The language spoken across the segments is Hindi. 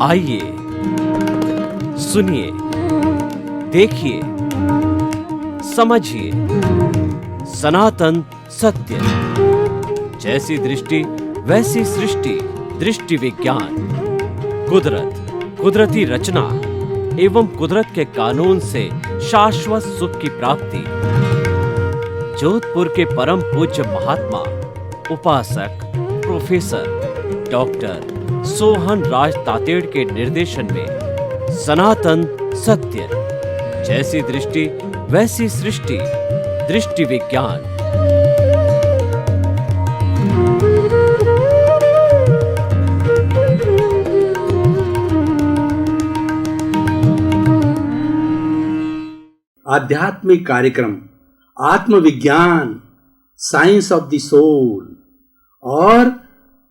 आइए, सुनिए, देखिए, समझिए सनातन सत्य। जैसी दृष्टि वैसी सृष्टि, दृष्टि विज्ञान। कुदरत, कुदरती रचना एवं कुदरत के कानून से शाश्वत सुख की प्राप्ति। जोधपुर के परम पूज्य महात्मा उपासक प्रोफेसर डॉक्टर सोहन राज तातेड़ के निर्देशन में सनातन सत्य। जैसी दृष्टि वैसी सृष्टि, दृष्टि विज्ञान। आध्यात्मिक कार्यक्रम आत्मविज्ञान, साइंस ऑफ द सोल और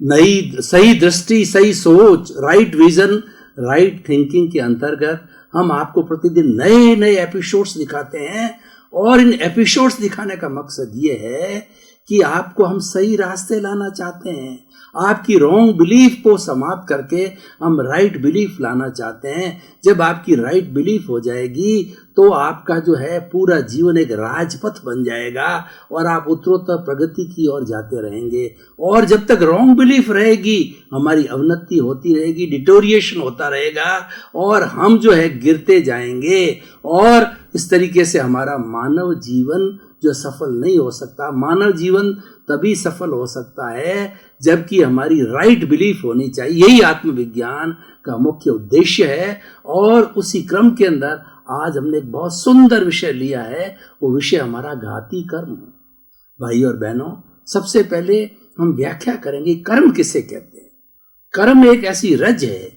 नई सही दृष्टि, सही सोच, राइट विजन, राइट थिंकिंग के अंतर्गत हम आपको प्रतिदिन नए नए एपिसोड्स दिखाते हैं। और इन एपिसोड्स दिखाने का मकसद ये है कि आपको हम सही रास्ते लाना चाहते हैं। आपकी रॉन्ग बिलीफ को समाप्त करके हम राइट बिलीफ लाना चाहते हैं। जब आपकी राइट बिलीफ हो जाएगी तो आपका जो है पूरा जीवन एक राजपथ बन जाएगा और आप उत्तरोत्तर प्रगति की ओर जाते रहेंगे। और जब तक रॉन्ग बिलीफ रहेगी हमारी अवनति होती रहेगी, डिटोरिएशन होता रहेगा और हम जो है गिरते जाएंगे। और इस तरीके से हमारा मानव जीवन जो सफल नहीं हो सकता। मानव जीवन तभी सफल हो सकता है जबकि हमारी राइट बिलीफ होनी चाहिए। यही आत्मविज्ञान का मुख्य उद्देश्य है। और उसी क्रम के अंदर आज हमने एक बहुत सुंदर विषय लिया है। वो विषय हमारा घाती कर्म। भाई और बहनों, सबसे पहले हम व्याख्या करेंगे कर्म किसे कहते हैं। कर्म एक ऐसी रज है,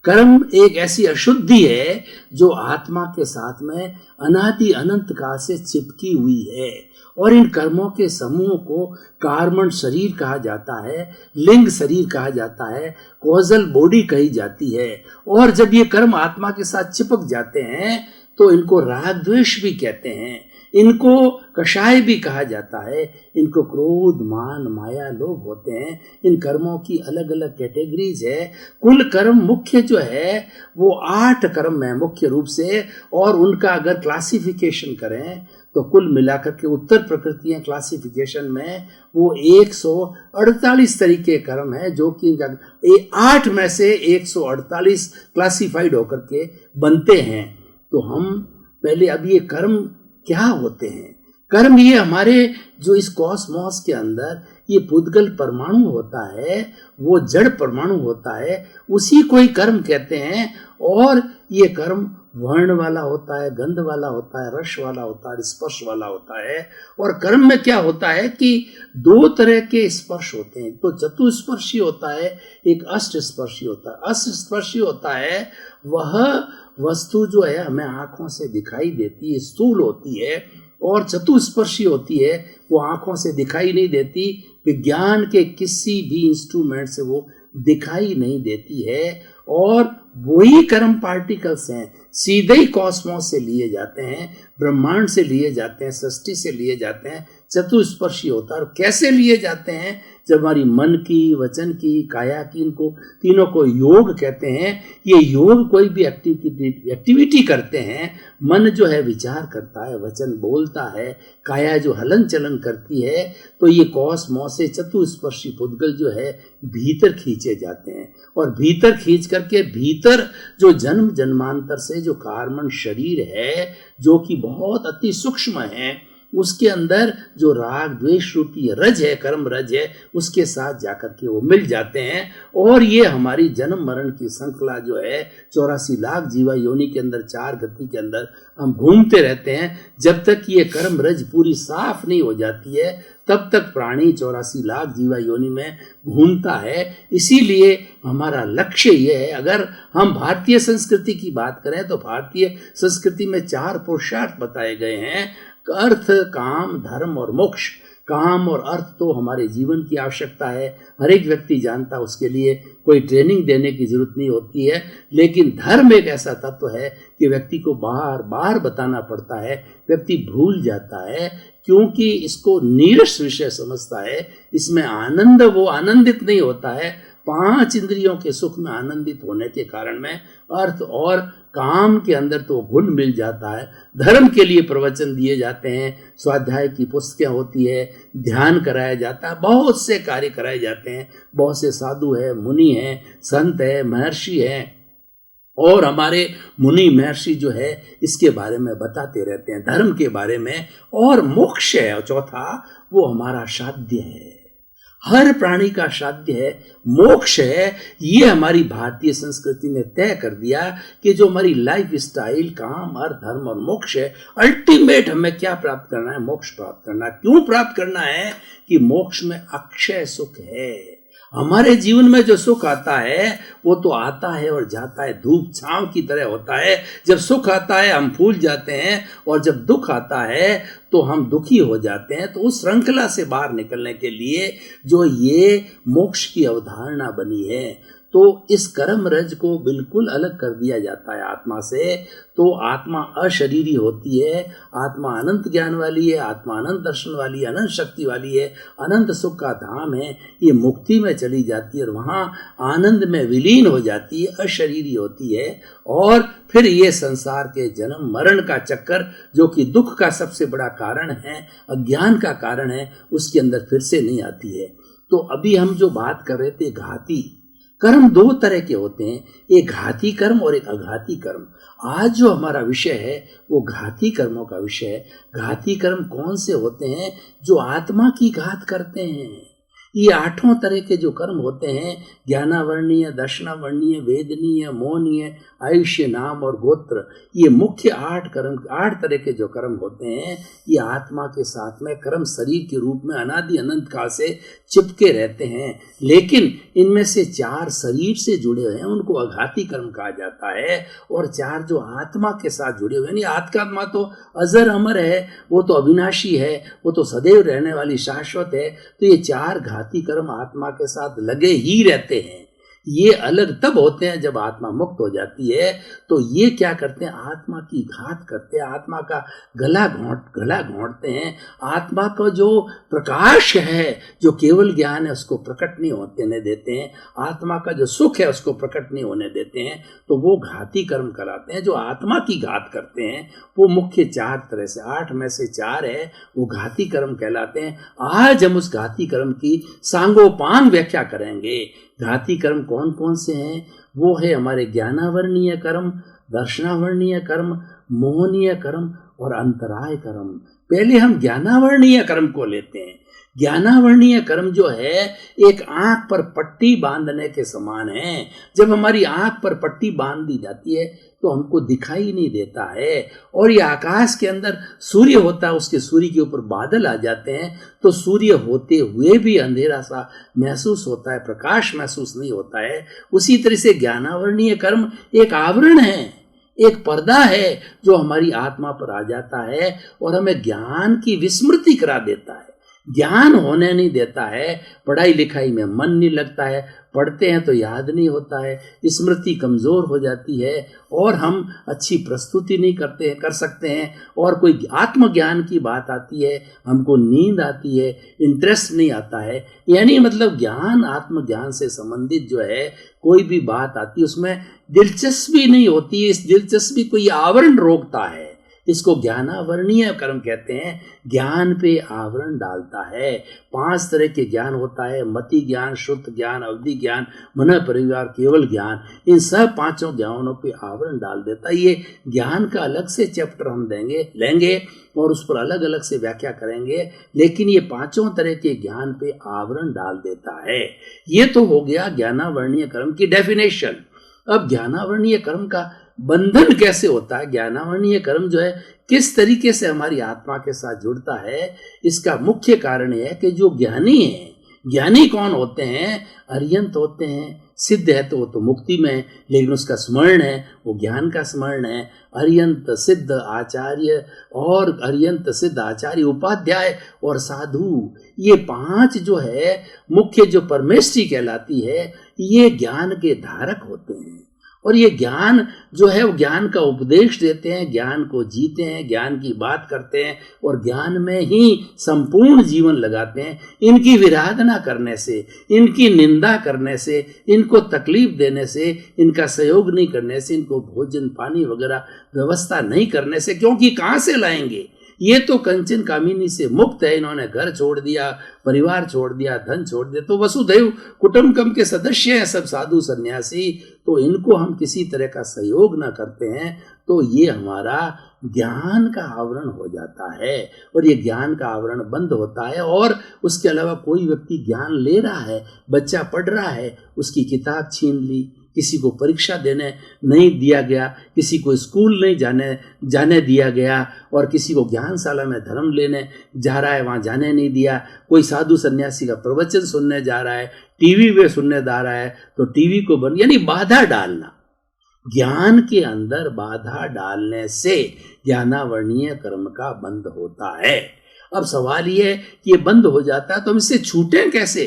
कर्म एक ऐसी अशुद्धि है जो आत्मा के साथ में अनादि अनंत काल से चिपकी हुई है। और इन कर्मों के समूह को कार्मण शरीर कहा जाता है, लिंग शरीर कहा जाता है, कॉजल बॉडी कही जाती है। और जब ये कर्म आत्मा के साथ चिपक जाते हैं तो इनको राग द्वेष भी कहते हैं, इनको कषाय भी कहा जाता है, इनको क्रोध मान माया लोभ होते हैं। इन कर्मों की अलग अलग कैटेगरीज है। कुल कर्म मुख्य जो है वो 8 कर्म है मुख्य रूप से। और उनका अगर क्लासिफिकेशन करें तो कुल मिलाकर के उत्तर प्रकृतियां क्लासिफिकेशन में वो 148 तरीके कर्म है, जो कि 8 में से 148 क्लासिफाइड होकर के बनते हैं। तो हम पहले अब ये कर्म क्या होते हैं। कर्म ये हमारे जो इस कॉस्मॉस के अंदर ये पुद्गल परमाणु होता है, वो जड़ परमाणु होता है, उसी को ही कर्म कहते हैं। और ये कर्म वर्ण वाला होता है, गंध वाला होता है, रस वाला होता है, स्पर्श वाला होता है। और कर्म में क्या होता है कि 2 तरह के स्पर्श होते हैं। तो चतुस्पर्शी होता है, एक अष्ट स्पर्शी होता है। अष्ट स्पर्शी होता है वह वस्तु जो है हमें आंखों से दिखाई देती है, स्थूल होती है। और चतुस्पर्शी होती है वो आंखों से दिखाई नहीं देती, विज्ञान के किसी भी इंस्ट्रूमेंट से वो दिखाई नहीं देती है। और वही कर्म पार्टिकल्स हैं, सीधे ही कॉस्मोस से लिए जाते हैं, ब्रह्मांड से लिए जाते हैं, सृष्टि से लिए जाते हैं। चतुस्पर्शी होता है। और कैसे लिए जाते हैं? जब हमारी मन की, वचन की, काया की, इनको तीनों को योग कहते हैं। ये योग कोई भी एक्टिविटी करते हैं। मन जो है विचार करता है, वचन बोलता है, काया जो हलन चलन करती है। तो ये कॉस्मोस से चतुस्पर्शी पुद्गल जो है भीतर खींचे जाते हैं। और भीतर खींच करके भीतर जो जन्म जन्मांतर से जो कार्मण शरीर है, जो कि बहुत अति सूक्ष्म है, उसके अंदर जो राग द्वेष रूपी रज है, कर्म रज है, उसके साथ जाकर के वो मिल जाते हैं। और ये हमारी जन्म मरण की श्रृंखला जो है 84 लाख जीवा योनि के अंदर 4 गति के अंदर हम घूमते रहते हैं। जब तक ये कर्म रज पूरी साफ नहीं हो जाती है तब तक प्राणी 84 लाख जीवा योनि में घूमता है। इसीलिए हमारा लक्ष्य ये है, अगर हम भारतीय संस्कृति की बात करें तो भारतीय संस्कृति में 4 पुरुषार्थ बताए गए हैं। अर्थ, काम, धर्म और मोक्ष। काम और अर्थ तो हमारे जीवन की आवश्यकता है, हर एक व्यक्ति जानता है, उसके लिए कोई ट्रेनिंग देने की जरूरत नहीं होती है। लेकिन धर्म एक ऐसा तत्व है कि व्यक्ति को बार बार बताना पड़ता है, व्यक्ति भूल जाता है क्योंकि इसको नीरस विषय समझता है, इसमें आनंद वो आनंदित नहीं होता है। 5 इंद्रियों के सुख में आनंदित होने के कारण में अर्थ और काम के अंदर तो घुल मिल जाता है। धर्म के लिए प्रवचन दिए जाते हैं, स्वाध्याय की पुस्तकें होती है, ध्यान कराया जाता है, बहुत से कार्य कराए जाते हैं, बहुत से साधु है, मुनि हैं, संत है, महर्षि हैं, और हमारे मुनि महर्षि जो है इसके बारे में बताते रहते हैं, धर्म के बारे में। और मोक्ष है चौथा, वो हमारा साध्य है, हर प्राणी का साध्य है, मोक्ष है। ये हमारी भारतीय संस्कृति ने तय कर दिया कि जो हमारी लाइफ स्टाइल, काम, अर्थ, धर्म और मोक्ष है, अल्टीमेट हमें क्या प्राप्त करना है? मोक्ष प्राप्त करना है। क्यों प्राप्त करना है? कि मोक्ष में अक्षय सुख है। हमारे जीवन में जो सुख आता है वो तो आता है और जाता है, धूप छांव की तरह होता है। जब सुख आता है हम फूल जाते हैं, और जब दुख आता है तो हम दुखी हो जाते हैं। तो उस श्रृंखला से बाहर निकलने के लिए जो ये मोक्ष की अवधारणा बनी है, तो इस कर्म रज को बिल्कुल अलग कर दिया जाता है आत्मा से। तो आत्मा अशरीरी होती है, आत्मा अनंत ज्ञान वाली है, आत्मा अनंत दर्शन वाली है, अनंत शक्ति वाली है, अनंत सुख का धाम है। ये मुक्ति में चली जाती है और वहाँ आनंद में विलीन हो जाती है, अशरीरी होती है। और फिर ये संसार के जन्म मरण का चक्कर, जो कि दुख का सबसे बड़ा कारण है, अज्ञान का कारण है, उसके अंदर फिर से नहीं आती है। तो अभी हम जो बात कर रहे थे, घाती कर्म 2 तरह के होते हैं, एक घाती कर्म और एक अघाती कर्म। आज जो हमारा विषय है वो घाती कर्मों का विषय है। घाती कर्म कौन से होते हैं? जो आत्मा की घात करते हैं। ये 8 तरह के जो कर्म होते हैं, ज्ञानावर्णीय, दर्शनावर्णीय, वेदनीय, मोहनीय, आयुष्य, नाम और गोत्र, ये मुख्य 8 तरह के जो कर्म होते हैं, ये आत्मा के साथ में कर्म शरीर के रूप में अनादि अनंत काल से चिपके रहते हैं। लेकिन इनमें से 4 शरीर से जुड़े हुए हैं, उनको अघाती कर्म कहा जाता है। और 4 जो आत्मा के साथ जुड़े हुए हैं, आत्मा तो अजर अमर है, वो तो अविनाशी है, वो तो सदैव रहने वाली शाश्वत है। तो ये 4 घाती कर्म आत्मा के साथ लगे ही रहते हैं। ये अलग तब होते हैं जब आत्मा मुक्त हो जाती है। तो ये क्या करते हैं? आत्मा की घात करते हैं, आत्मा का गला घोंटते हैं। आत्मा का जो प्रकाश है, जो केवल ज्ञान है, उसको प्रकट नहीं होने देते हैं। आत्मा का जो सुख है उसको प्रकट नहीं होने देते हैं। तो वो घाती कर्म कराते हैं, जो आत्मा की घात करते हैं। वो मुख्य 4 तरह से, 8 में से 4 है, वो घाती कर्म कहलाते हैं। आज हम उस घाती कर्म की सांगोपांग व्याख्या करेंगे। घाती कर्म कौन कौन से हैं? वो है हमारे ज्ञानावर्णीय कर्म, दर्शनावर्णीय कर्म, मोहनीय कर्म और अंतराय कर्म। पहले हम ज्ञानावर्णीय कर्म को लेते हैं। ज्ञानावर्णीय कर्म जो है एक आंख पर पट्टी बांधने के समान है। जब हमारी आंख पर पट्टी बांध दी जाती है तो हमको दिखाई नहीं देता है। और ये आकाश के अंदर सूर्य होता है, उसके सूर्य के ऊपर बादल आ जाते हैं, तो सूर्य होते हुए भी अंधेरा सा महसूस होता है, प्रकाश महसूस नहीं होता है। उसी तरह से ज्ञानावर्णीय कर्म एक आवरण है, एक पर्दा है, जो हमारी आत्मा पर आ जाता है और हमें ज्ञान की विस्मृति करा देता है, ज्ञान होने नहीं देता है। पढ़ाई लिखाई में मन नहीं लगता है, पढ़ते हैं तो याद नहीं होता है, स्मृति कमज़ोर हो जाती है और हम अच्छी प्रस्तुति नहीं कर सकते हैं। और कोई आत्मज्ञान की बात आती है, हमको नींद आती है, इंटरेस्ट नहीं आता है। यानी मतलब ज्ञान, आत्मज्ञान से संबंधित जो है कोई भी बात आती है उसमें दिलचस्पी नहीं होती है। इस दिलचस्पी को ये आवरण रोकता है। इसको ज्ञानावर्णीय कर्म कहते हैं। ज्ञान पे आवरण डालता है। 5 तरह के ज्ञान होता है, मति ज्ञान, शुद्ध ज्ञान, अवधि ज्ञान, मन परिवार, केवल ज्ञान। इन सब 5 ज्ञानों पे आवरण डाल देता है। ये ज्ञान का अलग से चैप्टर हम लेंगे और उस पर अलग अलग से व्याख्या करेंगे। लेकिन ये 5 तरह के ज्ञान पे आवरण डाल देता है। ये तो हो गया ज्ञानावर्णीय कर्म की डेफिनेशन। अब ज्ञानावर्णीय कर्म का बंधन कैसे होता है? ज्ञानावर्णीय कर्म जो है किस तरीके से हमारी आत्मा के साथ जुड़ता है? इसका मुख्य कारण यह है कि जो ज्ञानी है, ज्ञानी कौन होते हैं? अर्यंत होते हैं। सिद्ध है तो वो तो मुक्ति में, लेकिन उसका स्मरण है, वो ज्ञान का स्मरण है। अर्यंत, सिद्ध, आचार्य और अर्यंत, सिद्ध, आचार्य, उपाध्याय और साधु, ये 5 जो है मुख्य जो परमेष्ठी कहलाती है, ये ज्ञान के धारक होते हैं। और ये ज्ञान जो है वो ज्ञान का उपदेश देते हैं, ज्ञान को जीते हैं, ज्ञान की बात करते हैं और ज्ञान में ही संपूर्ण जीवन लगाते हैं। इनकी विराधना करने से, इनकी निंदा करने से, इनको तकलीफ देने से, इनका सहयोग नहीं करने से, इनको भोजन पानी वगैरह व्यवस्था नहीं करने से, क्योंकि कहाँ से लाएंगे? ये तो कंचन कामिनी से मुक्त है, इन्होंने घर छोड़ दिया, परिवार छोड़ दिया, धन छोड़ दिया, तो वसुधैव कुटुंबकम के सदस्य हैं सब साधु सन्यासी। तो इनको हम किसी तरह का सहयोग ना करते हैं तो ये हमारा ज्ञान का आवरण हो जाता है और ये ज्ञान का आवरण बंद होता है। और उसके अलावा कोई व्यक्ति ज्ञान ले रहा है, बच्चा पढ़ रहा है, उसकी किताब छीन ली, किसी को परीक्षा देने नहीं दिया गया, किसी को स्कूल नहीं जाने दिया गया और किसी को ज्ञानशाला में धर्म लेने जा रहा है वहाँ जाने नहीं दिया, कोई साधु सन्यासी का प्रवचन सुनने जा रहा है, टीवी पे सुनने जा रहा है तो टीवी को बंद, यानी बाधा डालना। ज्ञान के अंदर बाधा डालने से ज्ञानावरणीय कर्म का बंद होता है। अब सवाल ये है कि ये बंद हो जाता है तो हम इससे छूटें कैसे?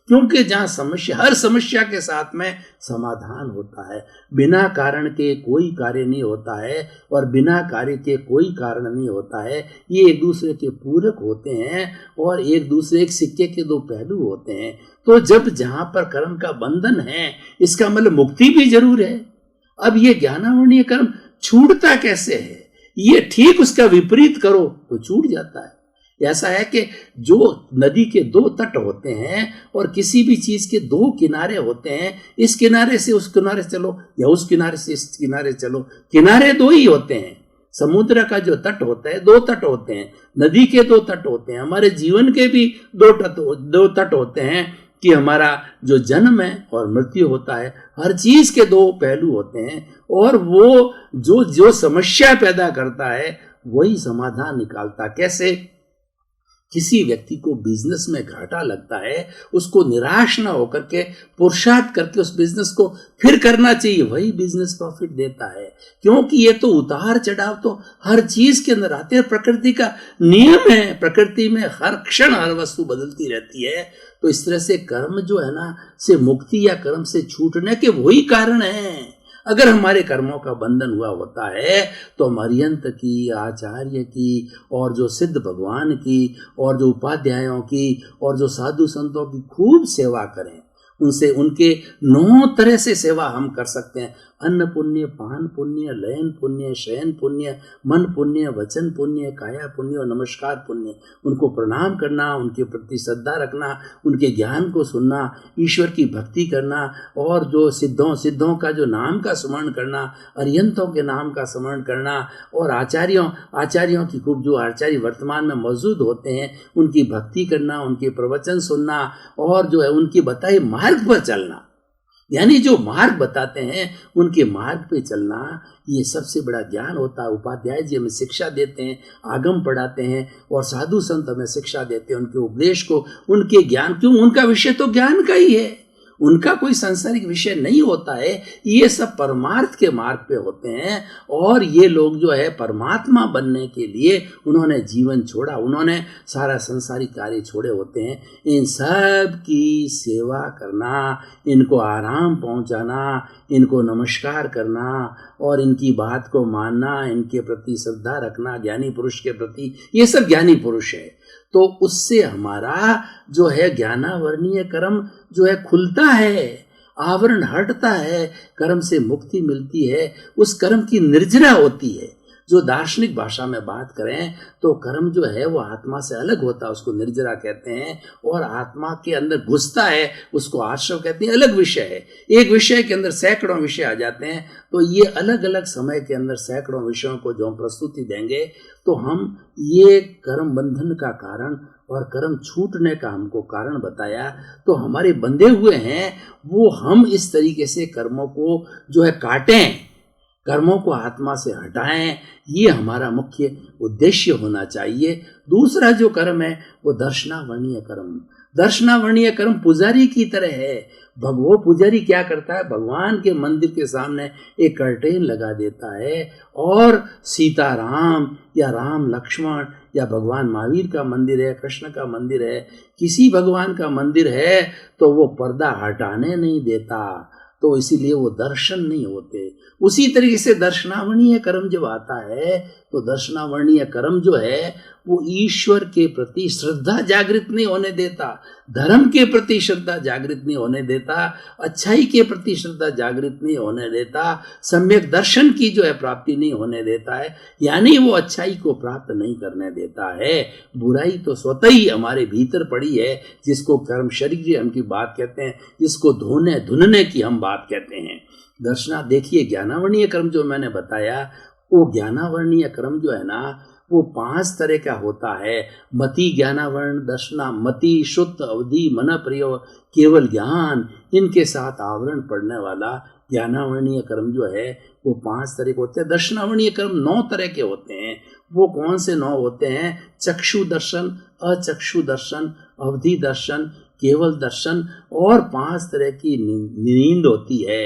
क्योंकि जहाँ समस्या, हर समस्या के साथ में समाधान होता है। बिना कारण के कोई कार्य नहीं होता है और बिना कार्य के कोई कारण नहीं होता है। ये एक दूसरे के पूरक होते हैं और एक दूसरे एक सिक्के के दो पहलू होते हैं। तो जब जहाँ पर कर्म का बंधन है, इसका मतलब मुक्ति भी जरूर है। अब ये ज्ञानावरणीय कर्म छूटता कैसे है? ये ठीक उसका विपरीत करो तो छूट जाता है। ऐसा है कि जो नदी के दो तट होते हैं और किसी भी चीज के दो किनारे होते हैं, इस किनारे से उस किनारे चलो या उस किनारे से इस किनारे चलो, किनारे दो ही होते हैं। समुद्र का जो तट होता है, दो तट होते हैं, नदी के दो तट होते हैं, हमारे जीवन के भी दो तट होते हैं कि हमारा जो जन्म है और मृत्यु होता है, हर चीज के दो पहलू होते हैं और वो जो समस्या पैदा करता है वही समाधान निकालता। कैसे? किसी व्यक्ति को बिजनेस में घाटा लगता है, उसको निराश ना होकर के पुरुषार्थ करके उस बिजनेस को फिर करना चाहिए, वही बिजनेस प्रॉफिट देता है। क्योंकि ये तो उतार चढ़ाव तो हर चीज के अंदर आते हैं, प्रकृति का नियम है, प्रकृति में हर क्षण हर वस्तु बदलती रहती है। तो इस तरह से कर्म जो है ना से मुक्ति या कर्म से छूटने के वही कारण है। अगर हमारे कर्मों का बंधन हुआ होता है तो हम अर्यंत की, आचार्य की और जो सिद्ध भगवान की और जो उपाध्यायों की और जो साधु संतों की खूब सेवा करें। उनसे उनके 9 तरह से सेवा हम कर सकते हैं। अन्न पुण्य, पान पुण्य, लयन पुण्य, शयन पुण्य, मन पुण्य, वचन पुण्य, काया पुण्य और नमस्कार पुण्य। उनको प्रणाम करना, उनके प्रति श्रद्धा रखना, उनके ज्ञान को सुनना, ईश्वर की भक्ति करना और जो सिद्धों का जो नाम का स्मरण करना, अर्यंतों के नाम का स्मरण करना और आचार्यों की खूब, जो आचार्य वर्तमान में मौजूद होते हैं उनकी भक्ति करना, उनके प्रवचन सुनना और जो है उनकी बताए मार्ग पर चलना। यानी जो मार्ग बताते हैं उनके मार्ग पे चलना, ये सबसे बड़ा ज्ञान होता है। उपाध्याय जी हमें शिक्षा देते हैं, आगम पढ़ाते हैं और साधु संत हमें शिक्षा देते हैं उनके उपदेश को, उनके ज्ञान। क्यों? उनका विषय तो ज्ञान का ही है, उनका कोई सांसारिक विषय नहीं होता है। ये सब परमार्थ के मार्ग पे होते हैं और ये लोग जो है परमात्मा बनने के लिए उन्होंने जीवन छोड़ा, उन्होंने सारा संसारिक कार्य छोड़े होते हैं। इन सब की सेवा करना, इनको आराम पहुंचाना, इनको नमस्कार करना और इनकी बात को मानना, इनके प्रति श्रद्धा रखना, ज्ञानी पुरुष के प्रति, ये सब ज्ञानी पुरुष है। तो उससे हमारा जो है ज्ञानावरणीय कर्म जो है खुलता है, आवरण हटता है, कर्म से मुक्ति मिलती है, उस कर्म की निर्जरा होती है। जो दार्शनिक भाषा में बात करें तो कर्म जो है वो आत्मा से अलग होता है, उसको निर्जरा कहते हैं, और आत्मा के अंदर घुसता है उसको आश्रव कहते हैं। अलग विषय है, एक विषय के अंदर सैकड़ों विषय आ जाते हैं। तो ये अलग अलग समय के अंदर सैकड़ों विषयों को जो हम प्रस्तुति देंगे तो हम ये कर्म बंधन का कारण और कर्म छूटने का हमको कारण बताया। तो हमारे बंधे हुए हैं वो हम इस तरीके से कर्मों को जो है काटें, कर्मों को आत्मा से हटाएं, ये हमारा मुख्य उद्देश्य होना चाहिए। दूसरा जो कर्म है वो दर्शनावरणीय कर्म। दर्शनावरणीय कर्म पुजारी की तरह है। वो पुजारी क्या करता है? भगवान के मंदिर के सामने एक कर्टेन लगा देता है और सीता राम या राम लक्ष्मण या भगवान महावीर का मंदिर है, कृष्ण का मंदिर है, किसी भगवान का मंदिर है तो वो पर्दा हटाने नहीं देता। तो इसीलिए वो दर्शन नहीं होते। उसी तरीके से दर्शनावरणीय कर्म जब आता है तो दर्शनावरणीय कर्म जो है वो ईश्वर के प्रति श्रद्धा जागृत नहीं होने देता, धर्म के प्रति श्रद्धा जागृत नहीं होने देता, अच्छाई के प्रति श्रद्धा जागृत नहीं होने देता, सम्यक दर्शन की जो है प्राप्ति नहीं होने देता है, यानी वो अच्छाई को प्राप्त नहीं करने देता है। बुराई तो स्वतः ही हमारे भीतर पड़ी है, जिसको कर्म शरीर हम की बात कहते हैं, जिसको धोने धुनने की हम बात कहते हैं। दर्शना देखिए, ज्ञानावरणीय कर्म जो मैंने बताया, वो ज्ञानावरणीय कर्म जो है ना वो 5 तरह का होता है। मति ज्ञानावरण दर्शना, मति शुद्ध अवधि मन प्रयोग केवल ज्ञान, इनके साथ आवरण पड़ने वाला ज्ञानावरणीय कर्म जो है वो 5 तरह के होते हैं। दर्शनावरणीय कर्म 9 तरह के होते हैं। वो कौन से 9 होते हैं? चक्षु दर्शन, अचक्षु दर्शन, अवधि दर्शन, केवल दर्शन, और 5 तरह की नींद होती है,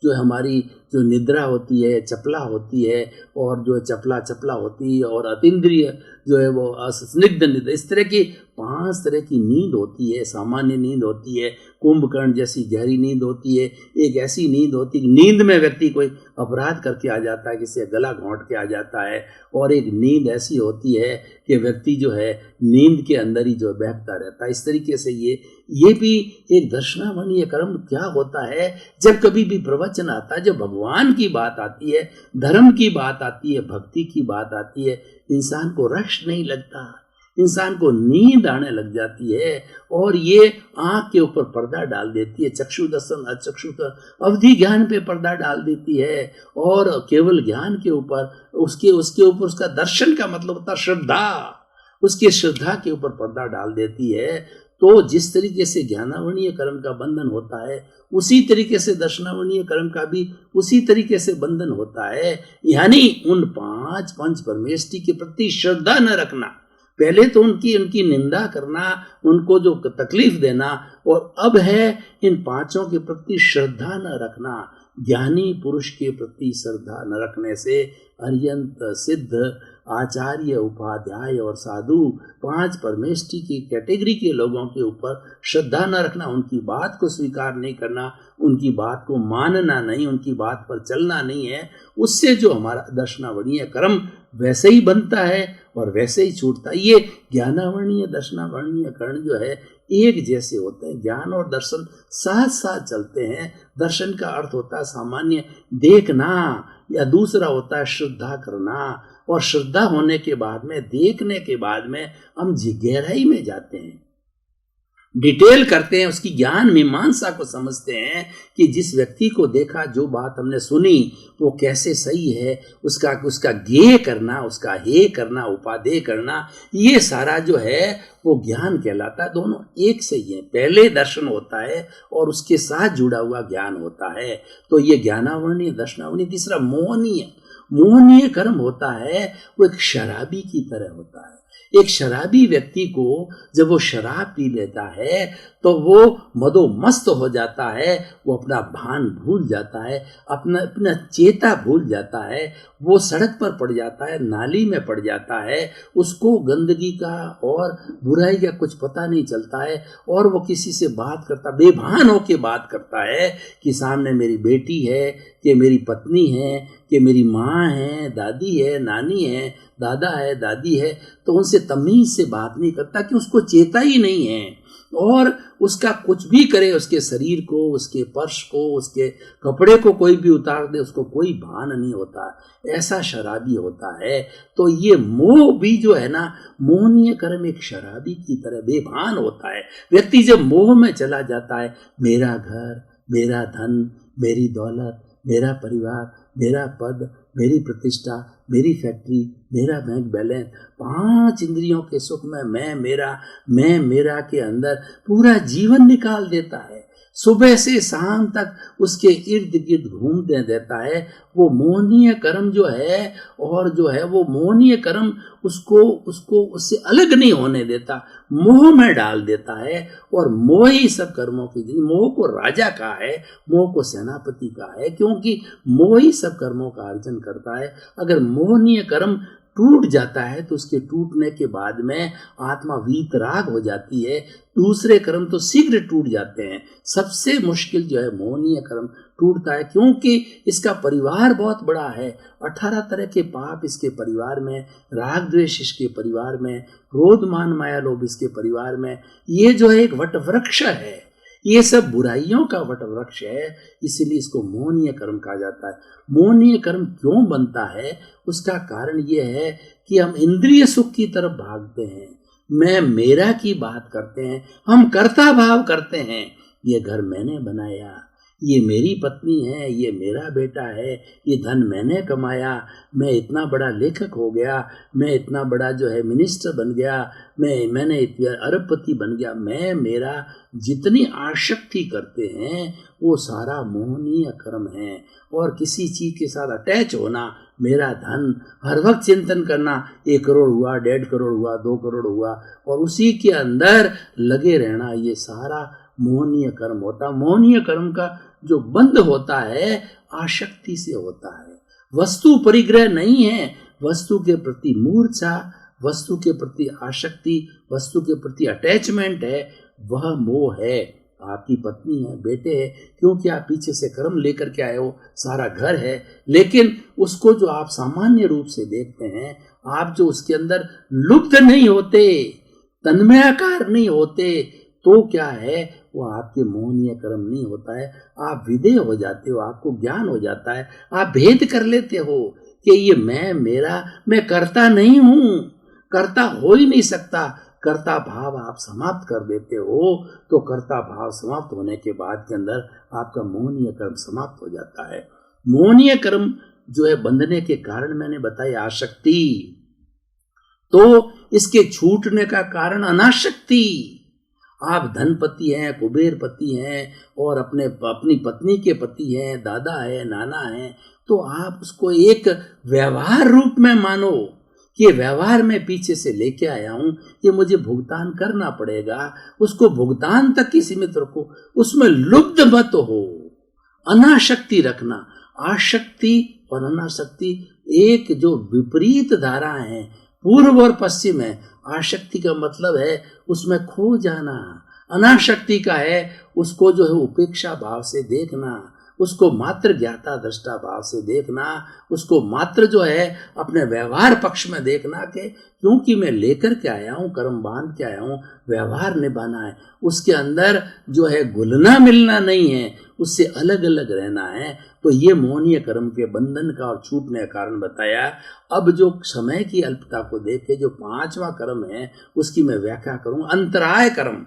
जो हमारी जो निद्रा होती है, चपला होती है, और जो चपला होती है, और अतीन्द्रिय जो है वो स्निग्ध निद्रा, इस तरह की 5 तरह की नींद होती है। सामान्य नींद होती है, कुंभकर्ण जैसी गहरी नींद होती है, एक ऐसी नींद होती है नींद में व्यक्ति कोई अपराध करके आ जाता है, किसी गला घोंट के आ जाता है, और एक नींद ऐसी होती है कि व्यक्ति जो है नींद के अंदर ही जो बहता रहता है। इस तरीके से ये भी एक दर्शनावरणीय कर्म क्या होता है, जब कभी भी प्रवचन आता है, जब भगवान की बात आती है, धर्म की बात आती है, भक्ति की बात आती है, इंसान को रश नहीं लगता, इंसान को नींद आने लग जाती है, और ये आंख के ऊपर पर्दा डाल देती है। चक्षु दर्शन, अचक्षु अवधि ज्ञान पे पर्दा डाल देती है, और केवल ज्ञान के ऊपर उसके ऊपर उसका दर्शन का मतलब होता है श्रद्धा, उसके श्रद्धा के ऊपर पर्दा डाल देती है। तो जिस तरीके से ज्ञानावरणीय कर्म का बंधन होता है, उसी तरीके से दर्शनावरणीय कर्म का भी उसी तरीके से बंधन होता है। यानी उन 5 पंच परमेष्टि के प्रति श्रद्धा न रखना, पहले तो उनकी निंदा करना, उनको जो तकलीफ देना, और अब है इन 5 के प्रति श्रद्धा न रखना। ज्ञानी पुरुष के प्रति श्रद्धा न रखने से अर्यंत सिद्ध आचार्य उपाध्याय और साधु 5 परमेष्टि की कैटेगरी के लोगों के ऊपर श्रद्धा न रखना, उनकी बात को स्वीकार नहीं करना, उनकी बात को मानना नहीं, उनकी बात पर चलना नहीं है, उससे जो हमारा दर्शनावरणीय कर्म वैसे ही बनता है और वैसे ही छूटता है। ये ज्ञानावरणीय दर्शनावरणीय कर्म जो है एक जैसे होते हैं। ज्ञान और दर्शन साथ साथ चलते हैं। दर्शन का अर्थ होता है सामान्य देखना, या दूसरा होता है श्रद्धा करना, और श्रद्धा होने के बाद में, देखने के बाद में हम गहराई में जाते हैं, डिटेल करते हैं, उसकी ज्ञान मीमांसा को समझते हैं कि जिस व्यक्ति को देखा, जो बात हमने सुनी वो कैसे सही है, उसका गे करना, उसका हे करना, उपादेय करना, ये सारा जो है वो ज्ञान कहलाता है। दोनों एक से ही है, पहले दर्शन होता है और उसके साथ जुड़ा हुआ ज्ञान होता है। तो ये ज्ञानावरणीय दर्शनावरणीय। तीसरा मोहनीय कर्म होता है, वो एक शराबी की तरह होता है। एक शराबी व्यक्ति को जब वो शराब पी लेता है तो वो मदोमस्त हो जाता है, वो अपना भान भूल जाता है, अपना चेता भूल जाता है, वो सड़क पर पड़ जाता है, नाली में पड़ जाता है, उसको गंदगी का और बुराई का कुछ पता नहीं चलता है, और वो किसी से बात करता, बेभान होके बात करता है कि सामने मेरी बेटी है, कि मेरी पत्नी है, कि मेरी माँ है, दादी है, नानी है, दादा है, दादी है, तो उनसे तमीज से बात नहीं करता कि उसको चेता ही नहीं है, और उसका कुछ भी करे, उसके शरीर को, उसके पर्श को, उसके कपड़े को कोई भी उतार दे, उसको कोई भान नहीं होता। ऐसा शराबी होता है। तो ये मोह भी जो है ना, मोहनीय कर्म एक शराबी की तरह बेभान होता है। व्यक्ति जब मोह में चला जाता है, मेरा घर, मेरा धन, मेरी दौलत, मेरा परिवार, मेरा पद, मेरी प्रतिष्ठा, मेरी फैक्ट्री, मेरा बैंक बैलेंस, 5 इंद्रियों के सुख में मैं मेरा के अंदर पूरा जीवन निकाल देता है। सुबह से शाम तक उसके इर्द गिर्द घूमते देता है। वो मोहनीय कर्म जो है, और जो है वो मोहनीय कर्म उसको उससे अलग नहीं होने देता, मोह में डाल देता है। और मोह ही सब कर्मों की, मोह को राजा कहा है, मोह को सेनापति कहा है, क्योंकि मोह ही सब कर्मों का अर्जन करता है। अगर मोहनीय कर्म टूट जाता है तो उसके टूटने के बाद में आत्मा वीतराग हो जाती है। दूसरे कर्म तो शीघ्र टूट जाते हैं। सबसे मुश्किल जो है मोहनीय कर्म टूटता है, क्योंकि इसका परिवार बहुत बड़ा है। 18 तरह के पाप इसके परिवार में, राग द्वेष इसके परिवार में, क्रोध मान माया लोभ इसके परिवार में। ये जो है एक वट वृक्ष है, ये सब बुराइयों का वट वृक्ष है, इसीलिए इसको मोहनीय कर्म कहा जाता है। मोहनीय कर्म क्यों बनता है, उसका कारण ये है कि हम इंद्रिय सुख की तरफ भागते हैं, मैं मेरा की बात करते हैं, हम कर्ता भाव करते हैं। ये घर मैंने बनाया, ये मेरी पत्नी है, ये मेरा बेटा है, ये धन मैंने कमाया, मैं इतना बड़ा लेखक हो गया, मैं इतना बड़ा जो है मिनिस्टर बन गया, मैंने इतना अरबपति बन गया, मैं मेरा जितनी आसक्ति करते हैं वो सारा मोहनीय कर्म है। और किसी चीज के साथ अटैच होना, मेरा धन, हर वक्त चिंतन करना, 1 करोड़ हुआ, 1.5 करोड़ हुआ, 2 करोड़ हुआ, और उसी के अंदर लगे रहना, ये सारा मोहनीय कर्म होता। मोहनीय कर्म का जो बंध होता है आसक्ति से होता है, वस्तु परिग्रह नहीं है, वस्तु के प्रति मूर्छा, वस्तु के प्रति आसक्ति, वस्तु के प्रति अटैचमेंट है, वह मोह है। आपकी पत्नी है, बेटे है, क्योंकि आप पीछे से कर्म लेकर के आए हो, सारा घर है, लेकिन उसको जो आप सामान्य रूप से देखते हैं, आप जो उसके अंदर लुप्त नहीं होते, तन्मयाकार नहीं होते, तो क्या है, वो आपके मोहनीय कर्म नहीं होता है। आप विदेह हो जाते हो, आपको ज्ञान हो जाता है, आप भेद कर लेते हो कि ये मैं, मेरा, मैं करता नहीं हूं, करता हो ही नहीं सकता। कर्ता भाव आप समाप्त कर देते हो, तो कर्ता भाव समाप्त होने के बाद के अंदर आपका मोहनीय कर्म समाप्त हो जाता है। मोहनीय कर्म जो है बंधने के कारण मैंने बताया आसक्ति, तो इसके छूटने का कारण अनासक्ति। आप धनपति हैं, कुबेरपति हैं, और अपनी पत्नी के पति हैं, दादा है, नाना है, तो आप उसको एक व्यवहार रूप में मानो कि व्यवहार में पीछे से लेके आया हूं, ये मुझे भुगतान करना पड़ेगा, उसको भुगतान तक ही सीमित रखो, उसमें लुब्ध मत हो, अनासक्ति रखना। आसक्ति और अनासक्ति एक जो विपरीत धारा है, पूर्व और पश्चिम है। आसक्ति का मतलब है उसमें खो जाना, अनासक्ति का है उसको जो है उपेक्षा भाव से देखना, उसको मात्र ज्ञाता दृष्टा भाव से देखना, उसको मात्र जो है अपने व्यवहार पक्ष में देखना कि क्योंकि मैं लेकर के आया हूँ, कर्म बांध के आया हूँ, व्यवहार निभाना है, उसके अंदर जो है घुलना मिलना नहीं है, उससे अलग अलग रहना है। तो ये मोहनीय कर्म के बंधन का और छूटने का कारण बताया। अब जो समय की अल्पता को देखे जो 5वां कर्म है उसकी मैं व्याख्या करूं। अंतराय कर्म।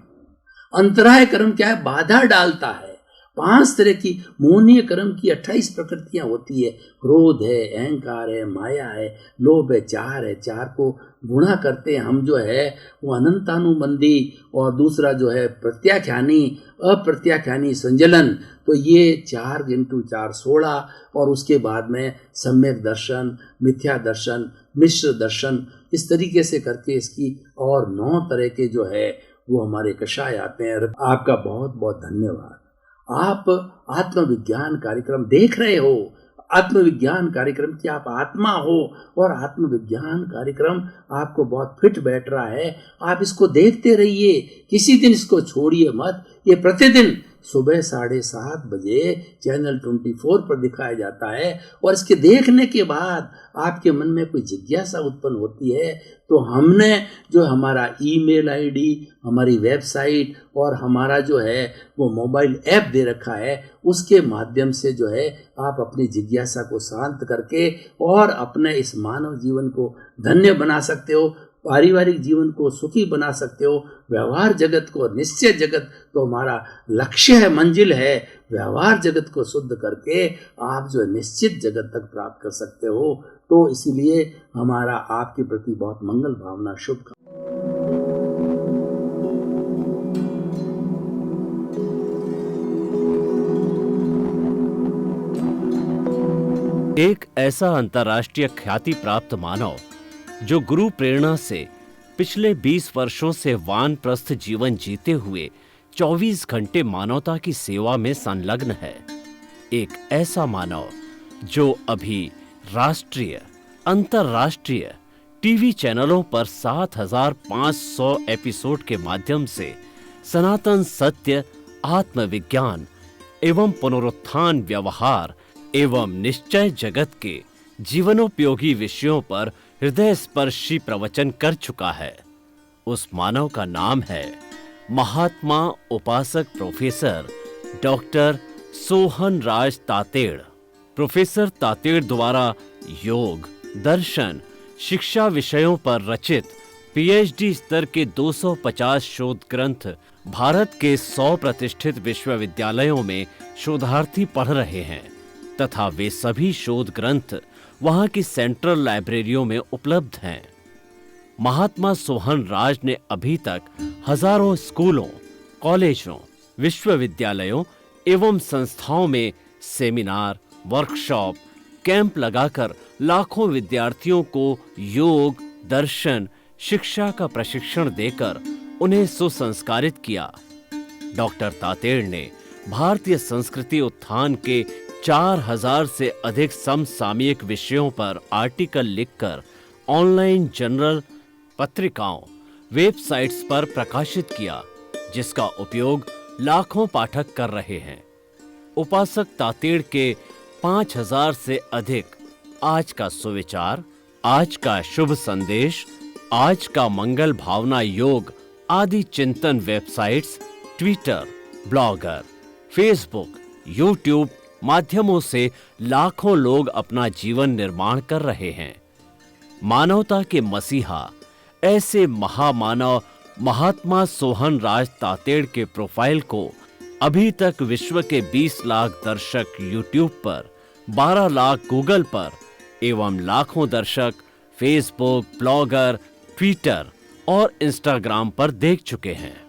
अंतराय कर्म क्या है? बाधा डालता है। 5 तरह की मोहनीय कर्म की 28 प्रकृतियां होती है। क्रोध है, अहंकार है, माया है, लोभ है, चार है। चार को गुणा करते हैं हम जो है वो अनंतानुबंधी, और दूसरा जो है प्रत्याख्यानी, अप्रत्याख्यानी, संजलन। तो ये 4 × 4 16, और उसके बाद में सम्यक दर्शन, मिथ्या दर्शन, मिश्र दर्शन, इस तरीके से करके इसकी और 9 तरह के जो है वो हमारे कषाय आते हैं। आपका बहुत बहुत धन्यवाद। आप आत्मविज्ञान कार्यक्रम देख रहे हो। आत्मविज्ञान कार्यक्रम की आप आत्मा हो, और आत्मविज्ञान कार्यक्रम आपको बहुत फिट बैठ रहा है। आप इसको देखते रहिए, किसी दिन इसको छोड़िए मत। ये प्रतिदिन सुबह 7:30 बजे चैनल 24 पर दिखाया जाता है, और इसके देखने के बाद आपके मन में कोई जिज्ञासा उत्पन्न होती है तो हमने जो हमारा ईमेल आईडी, हमारी वेबसाइट और हमारा जो है वो मोबाइल ऐप दे रखा है, उसके माध्यम से जो है आप अपनी जिज्ञासा को शांत करके और अपने इस मानव जीवन को धन्य बना सकते हो, पारिवारिक जीवन को सुखी बना सकते हो, व्यवहार जगत को, निश्चय जगत तो हमारा लक्ष्य है, मंजिल है। व्यवहार जगत को शुद्ध करके आप जो निश्चित जगत तक प्राप्त कर सकते हो। तो इसीलिए हमारा आपके प्रति बहुत मंगल भावना, शुभकामना। एक ऐसा अंतर्राष्ट्रीय ख्याति प्राप्त मानव जो गुरु प्रेरणा से पिछले 20 वर्षों से वानप्रस्थ जीवन जीते हुए 24 घंटे मानवता की सेवा में संलग्न है। एक ऐसा मानव जो अभी राष्ट्रीय, अंतर्राष्ट्रीय टीवी चैनलों पर 7,500 एपिसोड के माध्यम से सनातन सत्य, आत्मविज्ञान, एवं पुनरुत्थान व्यवहार एवं निश्चय जगत के जीवनोपयोगी विषयों पर हृदय स्पर्शी प्रवचन कर चुका है। उस मानव का नाम है महात्मा उपासक प्रोफेसर डॉक्टर सोहन राज तातेड़। प्रोफेसर तातेड़ द्वारा योग, दर्शन, शिक्षा विषयों पर रचित पीएचडी स्तर के 250 शोध ग्रंथ भारत के 100 प्रतिष्ठित विश्वविद्यालयों में शोधार्थी पढ़ रहे हैं तथा वे सभी शोध ग्रंथ वहां की सेंट्रल लाइब्रेरियों में उपलब्ध हैं। महात्मा सोहन राज ने अभी तक हजारों स्कूलों, कॉलेजों, विश्वविद्यालयों एवं संस्थाओं में सेमिनार, वर्कशॉप, कैंप लगाकर लाखों विद्यार्थियों को योग, दर्शन, शिक्षा का प्रशिक्षण देकर उन्हें सुसंस्कारित किया। डॉक्टर तातेड़ ने भारतीय संस्कृति उत्थान के 4000 से अधिक समसामयिक विषयों पर आर्टिकल लिखकर ऑनलाइन जर्नल, पत्रिकाओं, वेबसाइट्स पर प्रकाशित किया, जिसका उपयोग लाखों पाठक कर रहे हैं। उपासक तातेड़ के 5000 से अधिक आज का सुविचार, आज का शुभ संदेश, आज का मंगल भावना योग आदि चिंतन websites, Twitter, blogger, Facebook, YouTube माध्यमों से लाखों लोग अपना जीवन निर्माण कर रहे हैं। मानवता के मसीहा ऐसे महामानव महात्मा सोहन राज तातेड़ के प्रोफाइल को अभी तक विश्व के 20 लाख दर्शक यूट्यूब पर, 12 लाख गूगल पर एवं लाखों दर्शक फेसबुक, ब्लॉगर, ट्विटर और इंस्टाग्राम पर देख चुके हैं।